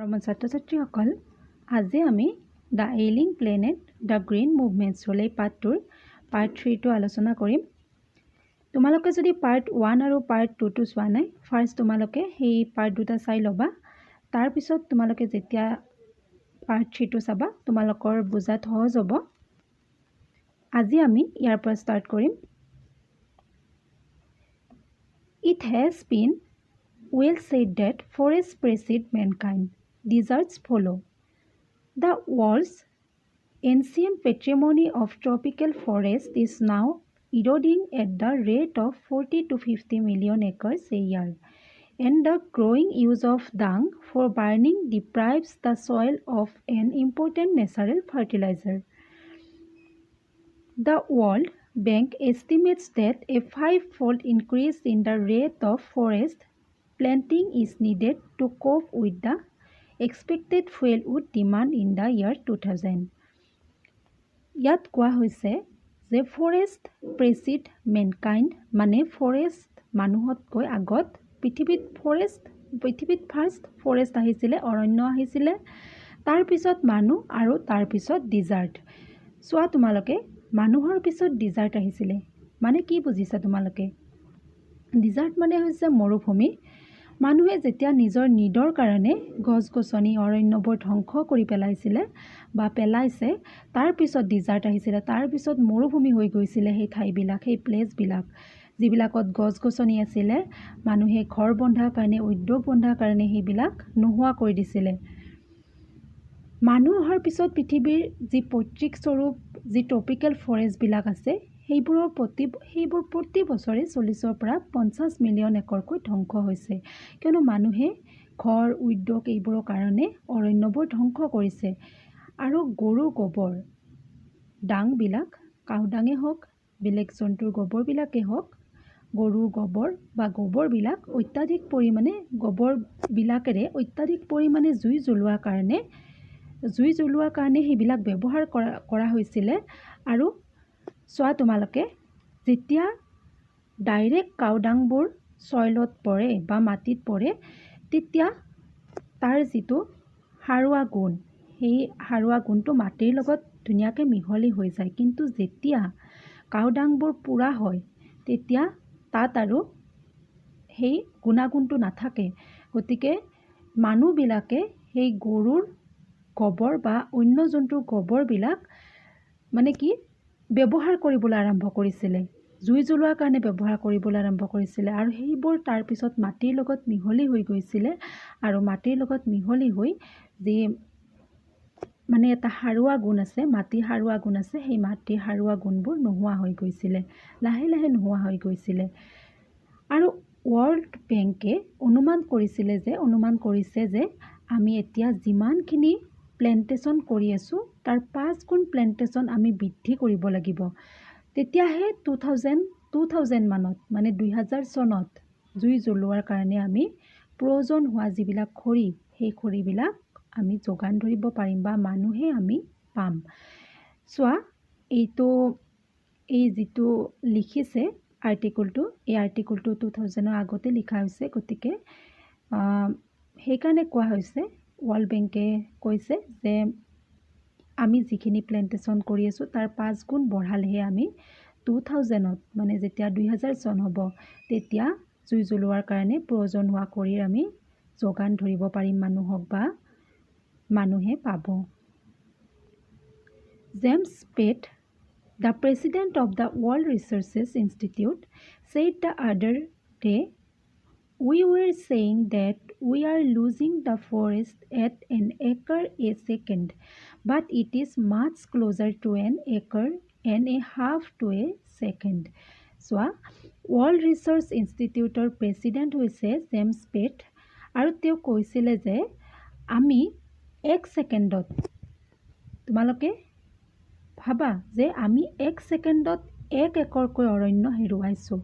মৰমৰ ছাত্ৰ-ছাত্ৰীসকল, আজি আমি the ailing planet the green মুভমেণ্টছলৈ পাৰ্ট 2 পাৰ্ট 3টো আলোচনা কৰিম। তোমালোকে যদি পাৰ্ট 1 আৰু পাৰ্ট 2টো চোৱা নাই, ফাৰ্ষ্ট তোমালোকে সেই পাৰ্ট দুটা চাই ল'বা। তাৰপিছত তোমালোকে যেতিয়া পাৰ্ট 3টো চাবা, তোমালোকৰ বুজাত সহজ হ'ব। আজি আমি ইয়াৰ পৰা ষ্টাৰ্ট কৰিম। It has been well said that forests precede mankind, deserts follow. The world's ancient patrimony of tropical forest is now eroding at the rate of 40 to 50 million acres a year, and the growing use of dung for burning deprives the soil of an important natural fertilizer. The World Bank estimates that a 5-fold increase in the rate of forest planting is needed to cope with the expected fuelwood demand in the year 2000. ইয়াত কোৱা হৈছে যে forest প্ৰেচিড mankind, মানে forest মানুহতকৈ আগত পৃথিৱীত first forest আহিছিলে, অৰণ্য আহিছিলে, তাৰপিছত মানুহ আৰু তাৰপিছত ডিজাৰ্ট। চোৱা তোমালোকে, মানুহৰ পিছত ডিজাৰ্ট আহিছিলে, মানে কি বুজিছা তোমালোকে? ডিজাৰ্ট মানে হৈছে মৰুভূমি। মানুহে যেতিয়া নিজৰ নিডৰ কাৰণে গছ-গছনি অৰণ্যবোৰ ধ্বংস কৰি পেলাইছিলে বা পেলাইছে, তাৰপিছত ডিজাৰ্ট আহিছিলে, তাৰপিছত মৰুভূমি হৈ গৈছিলে সেই ঠাইবিলাক, সেই প্লেচবিলাক, যিবিলাকত গছ-গছনি আছিলে। মানুহে ঘৰ বন্ধাৰ কাৰণে, উদ্যোগ বন্ধাৰ কাৰণে সেইবিলাক নোহোৱা কৰি দিছিলে। মানুহ অহাৰ পিছত পৃথিৱীৰ যি পৈতৃক স্বৰূপ যি ট্ৰপিকেল ফৰেষ্টবিলাক আছে, সেইবোৰ প্ৰতি বছৰে 40ৰ পৰা 50 মিলিয়ন একৰকৈ ধ্বংস হৈছে, কিয়নো মানুহে ঘৰ, উদ্যোগ এইবোৰৰ কাৰণে অৰণ্যবোৰ ধ্বংস কৰিছে। আৰু গৰু গোবৰ, ডাংবিলাক, কাউডাঙে হওক, বেলেগ জন্তুৰ গোবৰবিলাকেই হওক, গৰু গোবৰ বা গোবৰবিলাক অত্যাধিক পৰিমাণে জুই জ্বলোৱাৰ কাৰণে সেইবিলাক ব্যৱহাৰ কৰা হৈছিলে। আৰু চোৱা তোমালোকে, যেতিয়া ডাইৰেক্ট কাউডাংবোৰ চইলত পৰে বা মাটিত পৰে, তেতিয়া তাৰ যিটো সাৰুৱা গুণ, সেই সাৰুৱা গুণটো মাটিৰ লগত ধুনীয়াকৈ মিহলি হৈ যায়। কিন্তু যেতিয়া কাউডাংবোৰ পোৰা হয়, তেতিয়া তাত আৰু সেই গুণাগুণটো নাথাকে। গতিকে মানুহবিলাকে সেই গৰুৰ গোবৰ বা অন্য জন্তুৰ গোবৰবিলাক মানে কি ব্যৱহাৰ কৰিবলৈ আৰম্ভ কৰিছিলে, জুই জ্বলোৱাৰ কাৰণে ব্যৱহাৰ কৰিবলৈ আৰম্ভ কৰিছিলে। আৰু সেইবোৰ তাৰপিছত মাটিৰ লগত মিহলি হৈ গৈছিলে, আৰু মাটিৰ লগত মিহলি হৈ যি মানে এটা সাৰুৱা গুণ আছে, মাটিৰ সাৰুৱা গুণ আছে, সেই মাটিৰ সাৰুৱা গুণবোৰ নোহোৱা হৈ গৈছিলে, লাহে লাহে নোহোৱা হৈ গৈছিলে। আৰু ৱৰ্ল্ড বেংকে অনুমান কৰিছে যে আমি এতিয়া যিমানখিনি প্লেণ্টেশ্যন কৰি আছোঁ, তাৰ 5 গুণ প্লেণ্টেশ্যন আমি বৃদ্ধি কৰিব লাগিব। তেতিয়াহে 2000 মানত, মানে 2000 চনত জুই জ্বলোৱাৰ কাৰণে আমি প্ৰয়োজন হোৱা যিবিলাক খৰি, সেই খৰিবিলাক আমি যোগান ধৰিব পাৰিম বা মানুহে আমি পাম। চোৱা, এই যিটো লিখিছে আৰ্টিকলটো, এই আৰ্টিকলটো 2000ৰ আগতে লিখা হৈছে। গতিকে সেইকাৰণে কোৱা হৈছে, ৱৰ্ল্ড বেংকে কৈছে যে আমি যিখিনি প্লেণ্টেশ্যন কৰি আছোঁ, তাৰ 5 গুণ বঢ়ালেহে আমি 2000ত, মানে যেতিয়া 2000 চন হ'ব, তেতিয়া জুই জ্বলোৱাৰ কাৰণে প্ৰয়োজন হোৱা খৰিৰ আমি যোগান ধৰিব পাৰিম মানুহক বা মানুহে পাব। James Pate, the president of the World Resources Institute, said the other day, "We were saying that we are losing the forest at an acre a second, but it is much closer to an acre and a half to a second." চোৱা, world research ইনষ্টিটিউটৰ president হৈছে James পেট, আৰু তেওঁ কৈছিলে যে আমি 1 ছেকেণ্ডত, তোমালোকে ভাবা যে আমি 1 ছেকেণ্ডত 1 একৰকৈ অৰণ্য হেৰুৱাইছোঁ,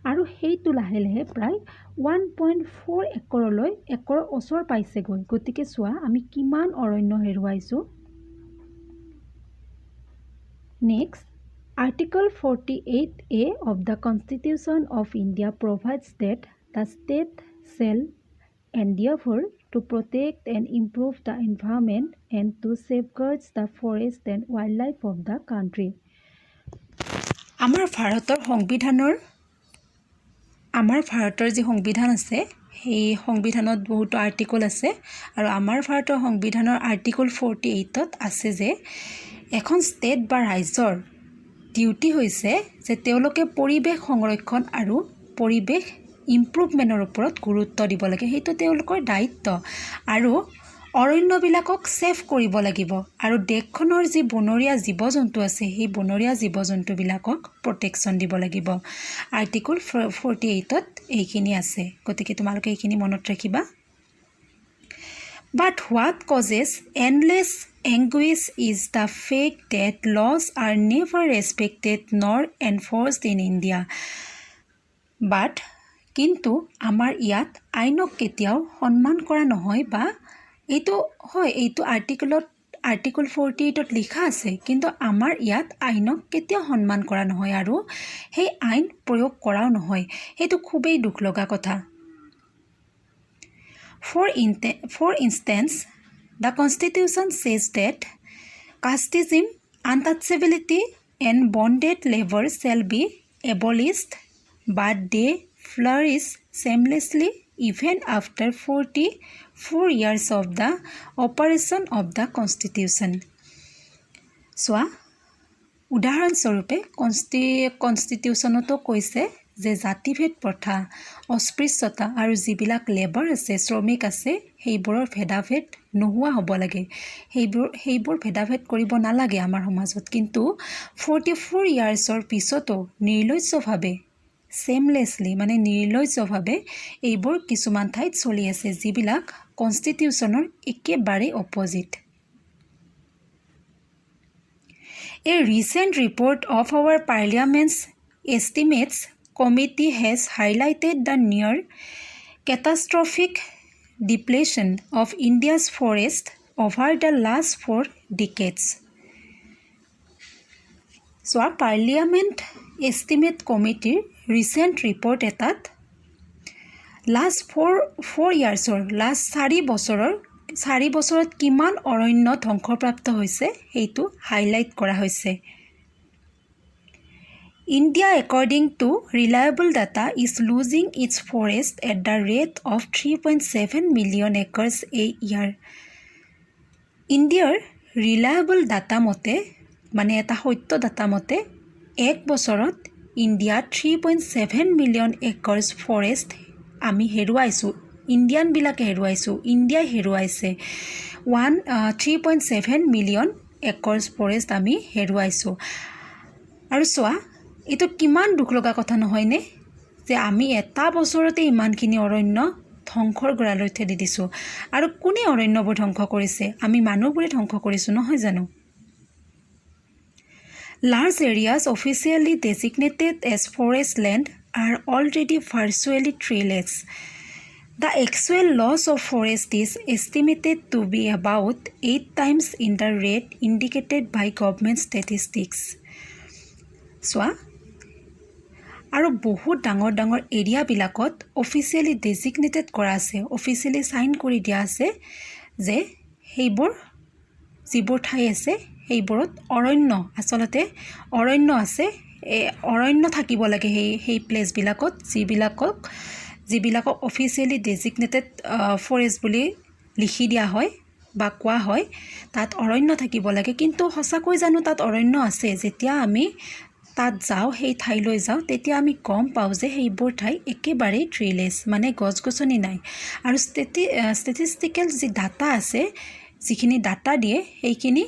আৰু সেইটো লাহে লাহে প্ৰায় 1.4 একৰ ওচৰ পাইছেগৈ। গতিকে চোৱা, আমি কিমান অৰণ্য হেৰুৱাইছোঁ। Next, Article 48A of the Constitution of India provides that the state shall endeavour to protect and improve the environment and to safeguard the forest and wildlife of the country. আমাৰ ভাৰতৰ যি সংবিধান আছে সেই সংবিধানত বহুতো আৰ্টিকল আছে আৰু আমাৰ ভাৰতৰ সংবিধানৰ আৰ্টিকল 48ত আছে যে এখন ষ্টেট বা ৰাজ্যৰ ডিউটি হৈছে যে তেওঁলোকে পৰিৱেশ সংৰক্ষণ আৰু পৰিৱেশ ইমপ্ৰুভমেণ্টৰ ওপৰত গুৰুত্ব দিব লাগে সেইটো তেওঁলোকৰ দায়িত্ব আৰু অৰণ্যবিলাকক ছেভ কৰিব লাগিব আৰু দেশখনৰ যি বনৰীয়া জীৱ-জন্তু আছে সেই বনৰীয়া জীৱ-জন্তুবিলাকক প্ৰটেকশ্যন দিব লাগিব আৰ্টিকল 48ত এইখিনি আছে গতিকে তোমালোকে এইখিনি মনত ৰাখিবা But what causes endless anguish is the fact that laws are never respected nor enforced in India. But কিন্তু আমাৰ ইয়াত আইনক কেতিয়াও সন্মান কৰা নহয় বা এইটো আৰ্টিকল 48ত লিখা আছে কিন্তু আমাৰ ইয়াত আইনক কেতিয়াও সন্মান কৰা নহয় আৰু সেই আইন প্ৰয়োগ কৰাও নহয় সেইটো খুবেই দুখ লগা কথা For instance, the Constitution says that casteism, untouchability, and bonded labor shall be abolished, but they flourish shamelessly even after 44 years of the operation of the Constitution. So, উদাহৰণস্বৰূপে কনষ্টিটিউশ্যনতো কৈছে যে জাতিভেদ প্ৰথা অস্পৃশ্যতা আৰু যিবিলাক লেবাৰ আছে শ্ৰমিক আছে সেইবোৰৰ ভেদাভেদ নোহোৱা হ'ব লাগে সেইবোৰ ভেদাভেদ কৰিব নালাগে আমাৰ সমাজত কিন্তু 44 ইয়াৰ্ছৰ পিছতো নিৰ্লজ্জভাৱে মানে নিৰ্লজ্জভাৱে এইবোৰ কিছুমান ঠাইত চলি আছে যিবিলাক কনষ্টিটিউশ্যনৰ একেবাৰে opposite A recent report of our Parliament's Estimates Committee has highlighted the near catastrophic depletion of India's forest over the last 4 decades. So, our Parliament Estimate Committee recent report etat last 4 years or last 4 বছৰত কিমান অৰণ্য ধ্বংসপ্ৰাপ্ত হৈছে সেইটো highlight কৰা হৈছে India, according to reliable data, is losing its forest at the rate of 3.7 million acres a year. Indiaৰ reliable data মতে মানে এটা সত্য ডাটা মতে এক বছৰত ইণ্ডিয়া 3.7 million acres forest আমি হেৰুৱাইছোঁ ইণ্ডিয়ানবিলাকে হেৰুৱাইছোঁ ইণ্ডিয়াই হেৰুৱাইছে 3.7 million acres forest আমি হেৰুৱাইছোঁ আৰু চোৱা এইটো কিমান দুখ লগা কথা নহয়নে যে আমি এটা বছৰতে ইমানখিনি অৰণ্য ধ্বংসৰ গৰালৈ ঠেলি দিছোঁ আৰু কোনে অৰণ্যবোৰ ধ্বংস কৰিছে আমি মানুহবোৰে ধ্বংস কৰিছোঁ নহয় জানো Large areas officially designated as forest land are already virtually treeless. The actual loss of forest is estimated to be about 8 times in the rate indicated by government statistics. So, আৰু বহুত ডাঙৰ এৰিয়াবিলাকত অফিচিয়েলি ডেজিগনেটেড কৰা আছে officially sign কৰি দিয়া আছে যে সেইবোৰ যিবোৰ ঠাই আছে সেইবোৰত অৰণ্য আচলতে অৰণ্য আছে অৰণ্য থাকিব লাগে সেই প্লেচবিলাকত যিবিলাকক অফিচিয়েলি ডেজিগনেটেড ফৰেষ্ট বুলি লিখি দিয়া হয় বা কোৱা হয় তাত অৰণ্য থাকিব লাগে কিন্তু সঁচাকৈ জানো তাত অৰণ্য আছে যেতিয়া আমি তাত যাওঁ সেই ঠাইলৈ যাওঁ তেতিয়া আমি গম পাওঁ যে সেইবোৰ ঠাই একেবাৰে ট্ৰিলেছ মানে গছ-গছনি নাই আৰু ষ্টেটিষ্টিকেল যি ডাটা আছে যিখিনি ডাটা দিয়ে সেইখিনি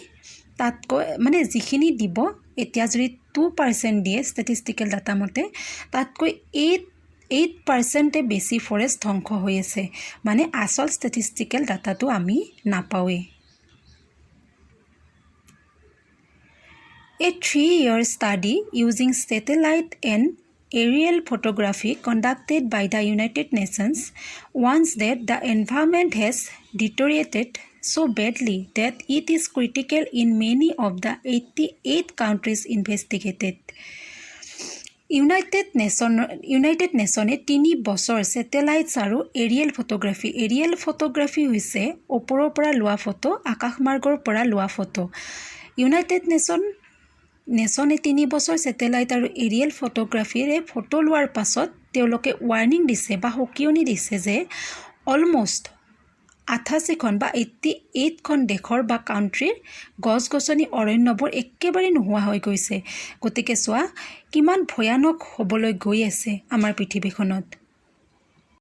তাতকৈ মানে যিখিনি দিব এতিয়া যদি 2% দিয়ে ষ্টেটিষ্টিকেল ডাটা মতে তাতকৈ 8% বেছি ফৰেষ্ট ধ্বংস হৈ আছে মানে আসল ষ্টেটিষ্টিকেল ডাটাটো আমি নাপাওঁৱে A 3-year study using satellite and aerial photography conducted by the United Nations warns that the environment has deteriorated so badly that it is critical in many of the 88 countries investigated. United নেশ্যনে 3 বছৰ satellites আৰু Ariel photography হৈছে ওপৰৰ পৰা লোৱা photo, আকাশমাৰ্গৰ পৰা লোৱা photo. United নেশ্যনে 3 বছৰ satellite আৰু এৰিয়েল ফটোগ্ৰাফীৰে ফটো লোৱাৰ পাছত তেওঁলোকে ৱাৰ্ণিং দিছে বা সকিয়নি দিছে যে অলমষ্ট 88খন বা 88খন দেশৰ বা কাউণ্ট্ৰিৰ গছ-গছনি অৰণ্যবোৰ একেবাৰে নোহোৱা হৈ গৈছে। গতিকে চোৱা কিমান ভয়ানক হ'বলৈ গৈ আছে আমাৰ পৃথিৱীখনত।